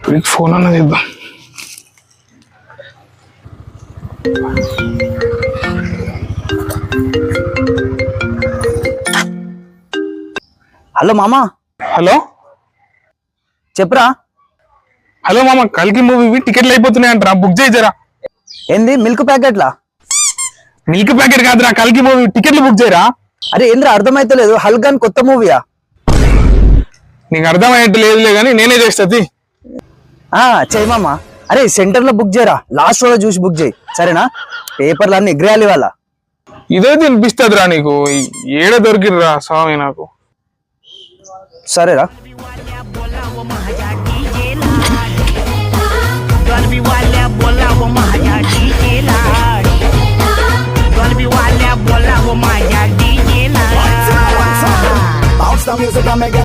వీడికి ఫోన్ అన్నది ఇద్దాం. హలో మామా. హలో చెప్పరా. హలో మామ, కల్కి మూవీ టికెట్లు అయిపోతున్నాయి అంటారా, బుక్ చేయరా. ఏంది మిల్క్ ప్యాకెట్లా? మిల్క్ ప్యాకెట్ కాదురా, కల్కి మూవీ టికెట్లు బుక్ చేయరా. అరే ఏంద్రా అర్థమైతలేదు, హల్గాన్ కొత్త మూవీయా? నీకు అర్థమయ్యేట్టు లేదులే కానీ నేనే చేస్తుంది. చెయ్యి మామా. అరే సెంటర్ లో బుక్ చేయరా, లాస్ట్ రోజు చూసి బుక్ చేయి సరేనా? పేపర్లు అన్ని ఎగ్రేయాలి వాళ్ళ. ఇదైతే వినిపిస్తుందిరా నీకు, ఏడ దొరికిర్రా స్వామి నాకు. సరేరా.